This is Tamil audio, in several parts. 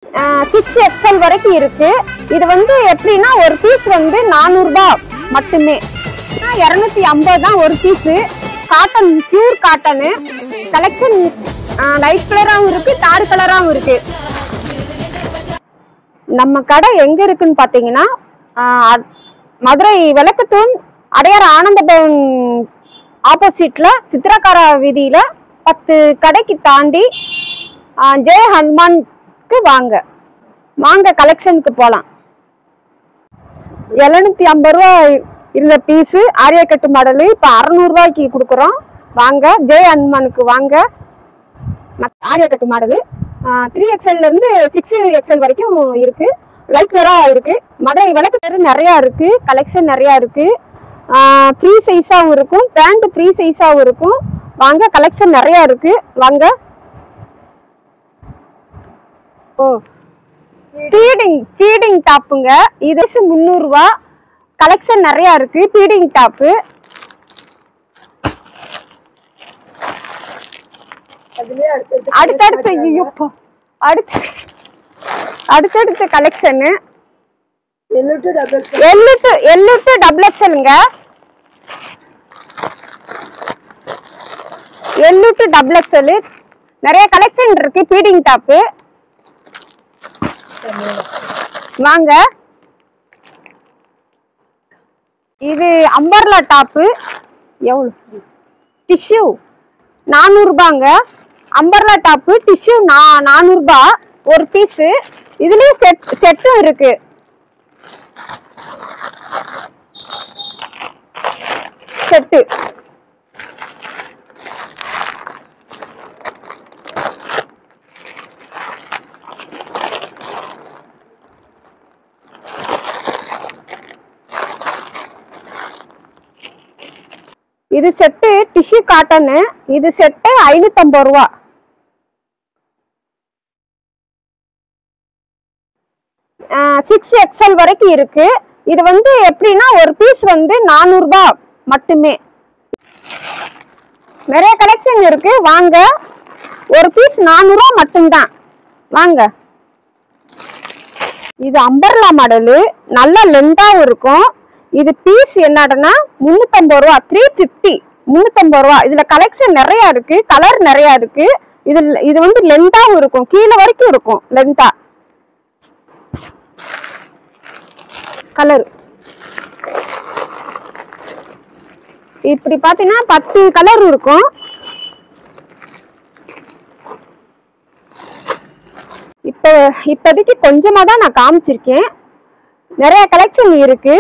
6XL வரைக்கும் இருக்கு. இது வந்து எப்படின்னா ஒரு பீஸ் வந்து 400 ரூபாய் மட்டுமே. 250 தான் ஒரு piece. Cotton, pure cotton. Collection light கலராகவும் இருக்கு, டார்க் கலராகவும் இருக்கு. நம்ம கடை எங்க இருக்குன்னு பாத்தீங்கன்னா மதுரை விளக்குத்தூண் அடையார் ஆனந்த பவன் ஆப்போசிட்ல சித்திரக்கார வீதியில 10 கடைக்கு தாண்டி ஜெய ஹனுமானுக்கு வாங்க கலெக்ஷனுக்கு போலாம். 750 ரூபா இருந்த பீஸு ஆரியக்கட்டு மாடலு இப்ப 600 ரூபாய்க்கு கொடுக்குறோம். வாங்க ஜெய ஹனுமானுக்கு வாங்க. ஆரியக்கட்டு மாடலு 3XL இருந்து 6XL வரைக்கும் இருக்கு. லைட் கலரா இருக்கு. மதுரை விளக்கு பேரு நிறைய இருக்கு. கலெக்ஷன் நிறைய இருக்கு. ஃப்ரீ சைஸாவும் இருக்கும், பேண்ட் ஃப்ரீ சைஸாவும் இருக்கும். வாங்க கலெக்ஷன் நிறைய இருக்கு. வாங்க. ஃபீடிங் டாப்புங்க. இது 300 ரூபா. கலெக்ஷன் நிறைய இருக்கு. Feeding top. அடுத்தடுத்த கலெக்ஷன் XXLங்க. XXL நிறைய கலெக்ஷன் இருக்கு. Feeding top. வாங்க. இது அம்பர்லா டாப்பு. எவ்வளவு? டிஷ்யூ 400 ரூபாங்க. அம்பர்லா டாப்பு டிஷ்யூ 400 ரூபாய் ஒரு பீஸ். இதுலயும் செட்டும் இருக்கு. செட்டு இது செட்டு டிஷ்யூ காட்டனு. இது செட்டு 550 ரூபா. XXL வரைக்கும் இருக்கு. இது வந்து எப்படின்னா ஒரு பீஸ் வந்து 400 ரூபாய் மட்டுமே. நிறைய கலெக்ஷன் இருக்கு. வாங்க. ஒரு பீஸ் 400 ரூபாய் மட்டும்தான். வாங்க. இது அம்பர்லா மாடலு. நல்ல லெந்தாவும் இருக்கும். இது பீஸ் என்னடனா 350 ரூபா. 350 350 ரூபா. இதுல கலெக்ஷன் நிறைய இருக்கு. கலர் நிறைய இருக்கு. இது வந்து லெந்தாவும் இருக்கும். கீழே வரைக்கும் இருக்கும் லெந்தா. கலர் இப்படி பாத்தீங்கன்னா 10 கலர் இருக்கும். இப்போதைக்கு கொஞ்சமா தான் நான் காமிச்சிருக்கேன். நிறைய கலெக்ஷன் இருக்கு.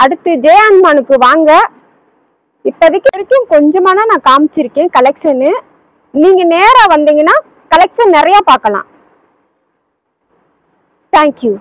அடுத்து ஜெய ஹனுமானுக்கு வாங்க. இப்போதைக்கு வரைக்கும் கொஞ்சமா தான் நான் காமிச்சிருக்கேன் கலெக்ஷனு. நீங்க நேரா வந்தீங்கன்னா கலெக்ஷன் நிறைய பார்க்கலாம். தேங்க்யூ.